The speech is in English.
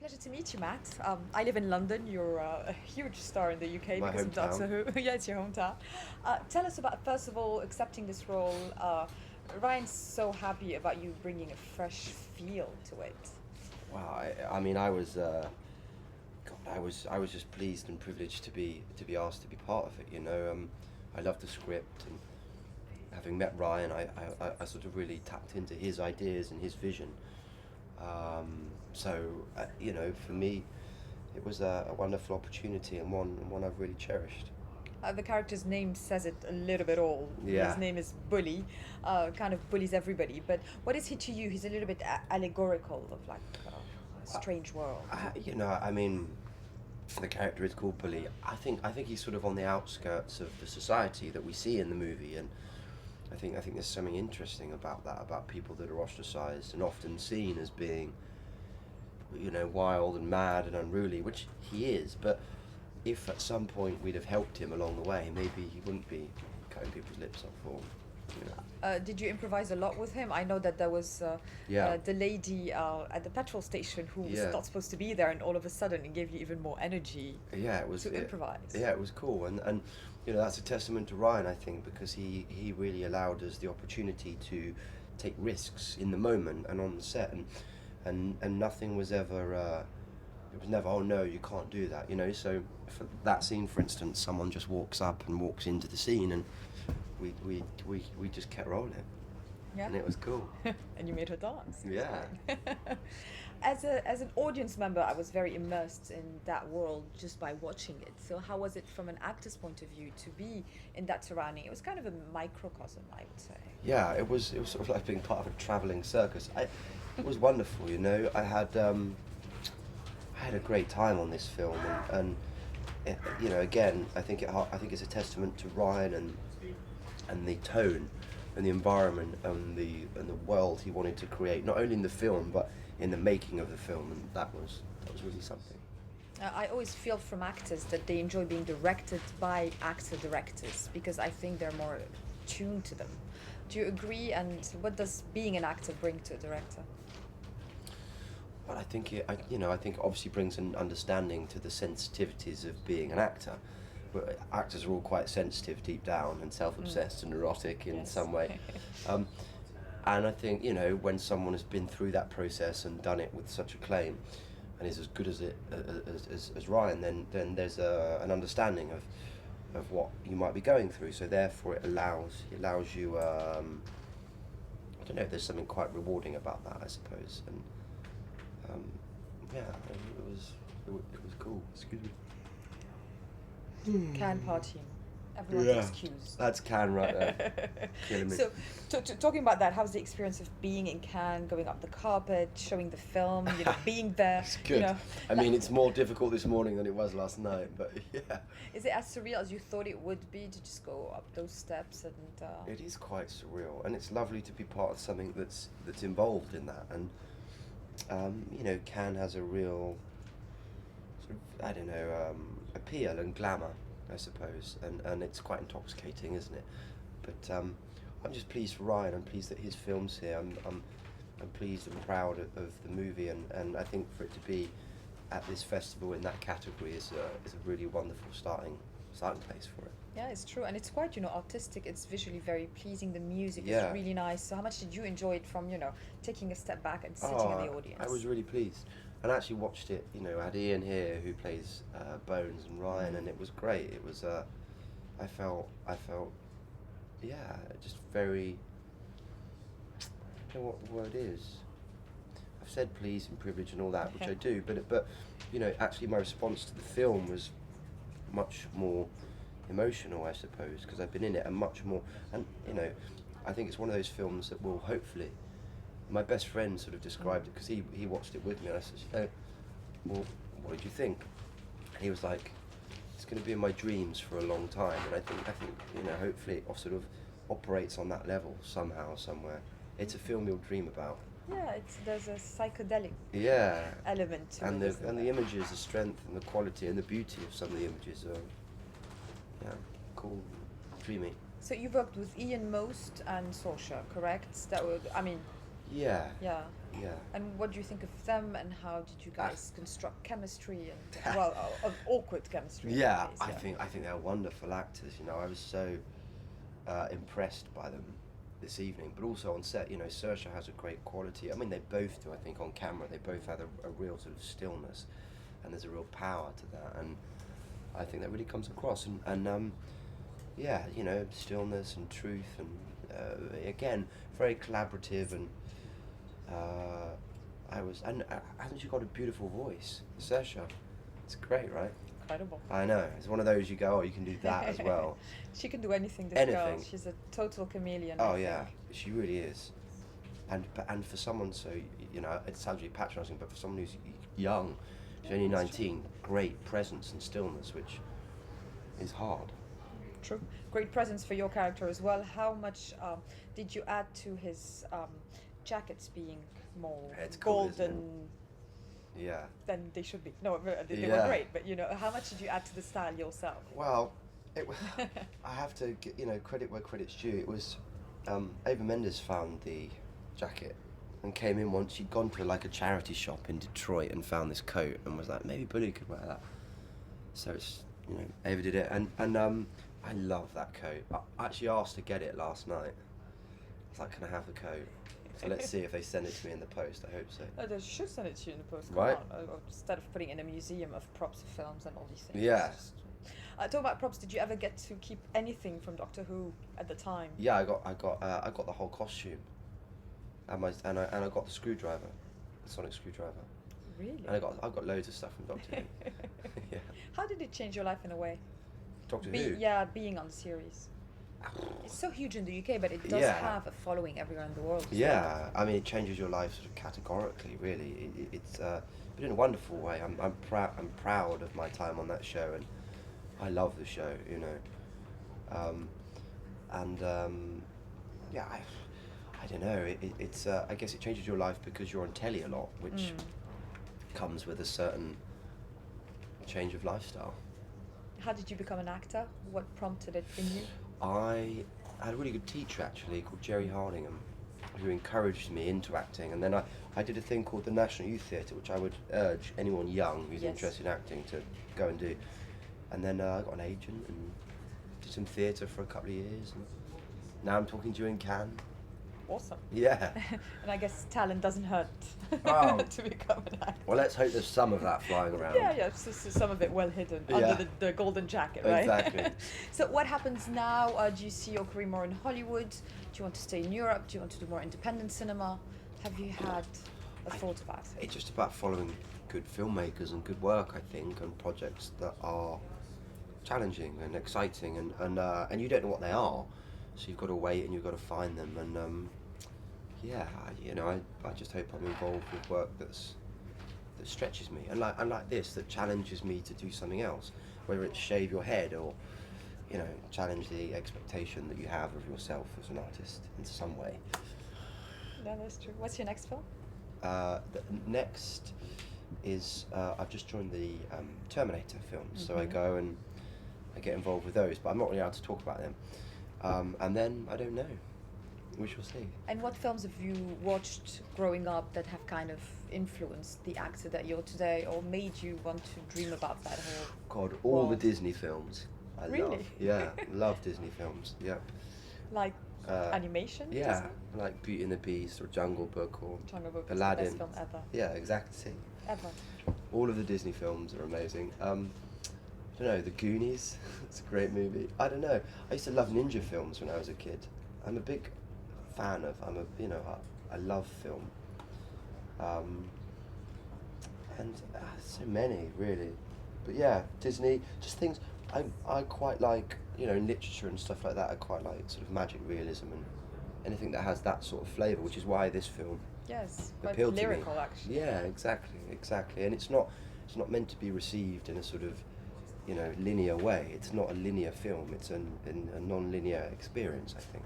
pleasure to meet you, Matt. I live in London. You're a huge star in the UK My because of Doctor hometown. Who. Yeah, it's your hometown. Tell us about, first of all, accepting this role. Ryan's so happy about you bringing a fresh feel to it. Wow, I mean, God, I was just pleased and privileged to be asked to be part of it. I love the script, and having met Ryan, I sort of really tapped into his ideas and his vision. For me, it was a wonderful opportunity and one I've really cherished. The character's name says it a little bit all. His Yeah. name is Bully, kind of bullies everybody. But what is he to you? He's a little bit allegorical of like a strange world. I mean, the character is called Bully. I think he's sort of on the outskirts of the society that we see in the movie, and I think there's something interesting about that, about people that are ostracized and often seen as being, wild and mad and unruly, which he is. But if at some point we'd have helped him along the way, maybe he wouldn't be cutting people's lips off, or you know. Did you improvise a lot with him? I know that there was Yeah, the lady at the petrol station who was yeah, not supposed to be there, and all of a sudden it gave you even more energy yeah. It was to improvise. yeah, it was cool, and that's a testament to Ryan, I think, because he really allowed us the opportunity to take risks in the moment and on the set, and nothing was ever. It was never, oh no, you can't do that, So for that scene, for instance, someone just walks up and walks into the scene, and we just kept rolling, Yeah, and it was cool. and you made her dance. It was Yeah. great. As an audience member, I was very immersed in that world just by watching it. So how was it from an actor's point of view to be in that surrounding? It was kind of a microcosm, I would say. Yeah, it was sort of like being part of a traveling circus. It was wonderful, I had a great time on this film, again, I think it's a testament to Ryan and the tone and the environment and the world he wanted to create, not only in the film but in the making of the film, and that was really something. I always feel from actors that they enjoy being directed by actor directors because I think they're more tuned to them. Do you agree? And what does being an actor bring to a director? Well, I think it obviously brings an understanding to the sensitivities of being an actor. But actors are all quite sensitive deep down and self-obsessed and neurotic in Yes. some way. Um, and I think, when someone has been through that process and done it with such acclaim and is as good as it as Ryan, then there's an understanding of what you might be going through. So therefore, it allows you. I don't know. There's something quite rewarding about that, I suppose. And um, yeah, it was cool. Excuse me. Can partying. Everyone's Yeah, excused. that's Can right there, killing me. So, talking about that, how's the experience of being in Cannes, going up the carpet, showing the film, being there, It's good. I mean, it's more difficult this morning than it was last night, but yeah, Is it as surreal as you thought it would be to just go up those steps and? it is quite surreal, and it's lovely to be part of something that's involved in that. And Can has a real sort of, I don't know, appeal and glamour, I suppose, and it's quite intoxicating, isn't it? But I'm just pleased for Ryan. I'm pleased that his film's here. I'm pleased and proud of the movie, and I think for it to be at this festival in that category is a really wonderful starting place for it. Yeah, it's true, and it's quite artistic. It's visually very pleasing. The music is Yeah. really nice. So, how much did you enjoy it from taking a step back and sitting in Oh, the audience? I was really pleased, and I actually watched it. I had Ian here who plays Bones and Ryan, and it was great. It was I felt, yeah, just very. I don't know what the word is. I've said pleased and privileged and all that, which I do, but actually my response to the film was much more emotional, I suppose, because I've been in it, and much more, and I think it's one of those films that will hopefully. My best friend sort of described it because he watched it with me, and I said, well, what did you think? And he was like, it's going to be in my dreams for a long time, and I think hopefully it sort of operates on that level somehow, somewhere. It's a film you'll dream about. Yeah, there's a psychedelic Yeah, element to and it, the isn't and there? the images, the strength and the quality and the beauty of some of the images are, yeah, cool, dreamy. So you worked with Ian most and Saoirse, correct? That would, I mean, Yeah, yeah. yeah. And what do you think of them, and how did you guys construct chemistry and, well, of awkward chemistry? In Yeah, that case, I think they're wonderful actors. You know, I was so impressed by them this evening, but also on set. You know, Saoirse has a great quality. I mean, they both do. I think on camera, they both have a real sort of stillness, and there's a real power to that. And I think that really comes across. And yeah, you know, stillness and truth, and again, very collaborative. And hasn't she got a beautiful voice, Saoirse? It's great, right? Incredible. I know. It's one of those you go, oh, you can do that as well. She can do anything. This girl. Anything. She's a total chameleon. Oh I yeah, think. she really is. And for someone so, you know, it sounds really patronising, but for someone who's young, she's only that's true. 19, great presence and stillness, which is hard. True. Great presence for your character as well. How much did you add to his jackets being more It's cool, isn't it? golden Yeah. than they should be? No, they were Yeah. great, but you know, how much did you add to the style yourself? Well, I have to you know, credit where credit's due. It was Ava Mendes found the jacket and came in once. She'd gone to like a charity shop in Detroit and found this coat and was like, maybe Bully could wear that. So it's, you know, Ava did it, and I love that coat. I actually asked to get it last night. I was like, can I have the coat? So let's see if they send it to me in the post. I hope so. Oh, they should send it to you in the post. Come Right. on. Instead of putting it in a museum of props of films and all these things. Yeah. Talk about props. Did you ever get to keep anything from Doctor Who at the time? Yeah, I got the whole costume, and I got the screwdriver, the sonic screwdriver, Really? and I've got loads of stuff from Doctor Who. Yeah. How did it change your life in a way? Doctor Who. Yeah, being on the series. It's so huge in the UK, but it does Yeah. have a following everywhere in the world. as well. Yeah, I mean, it changes your life sort of categorically. Really, it's but in a wonderful way. I'm proud of my time on that show, and I love the show. You know, yeah, I don't know. It's I guess it changes your life because you're on telly a lot, which comes with a certain change of lifestyle. How did you become an actor? What prompted it in you? I had a really good teacher actually called Jerry Hardingham, who encouraged me into acting, and then I did a thing called the National Youth Theatre, which I would urge anyone young who's Yes. interested in acting to go and do. And then I got an agent and did some theatre for a couple of years, and now I'm talking to you in Cannes. Awesome. Yeah. And I guess talent doesn't hurt Oh. to become an actor. Well, let's hope there's some of that flying around. Yeah, so some of it well hidden Yeah. under the golden jacket, right? Exactly. So what happens now? Do you see your career more in Hollywood? Do you want to stay in Europe? Do you want to do more independent cinema? Have you had a thought about it? It's just about following good filmmakers and good work, I think, and projects that are challenging and exciting, and you don't know what they are, so you've got to wait and you've got to find them. And yeah, you know, I just hope I'm involved with work that stretches me, and like this, that challenges me to do something else, whether it's shave your head or, you know, challenge the expectation that you have of yourself as an artist in some way. Yeah, that's true. What's your next film? The next is I've just joined the Terminator films, so I go and I get involved with those, but I'm not really allowed to talk about them. And then I don't know. We shall see. And what films have you watched growing up that have kind of influenced the actor that you're today, or made you want to dream about that whole? God, all the world? Disney films. I love. Really? Yeah, love Disney films. Yep. Like animation? Yeah, Disney? like Beauty and the Beast or Jungle Book or Jungle Book is Aladdin. the best film ever. Yeah, exactly. Ever. All of the Disney films are amazing. I don't know, The Goonies. It's a great movie. I don't know. I used to love ninja films when I was a kid. I'm a big fan of. I love film. And so many really, but yeah, Disney. Just things I quite like. You know, in literature and stuff like that. I quite like sort of magic realism and anything that has that sort of flavour, which is why this film Yes, quite appealed to me. lyrical actually. Yeah, exactly. And it's not meant to be received in a sort of, you know, linear way. It's not a linear film. It's a non-linear experience, I think.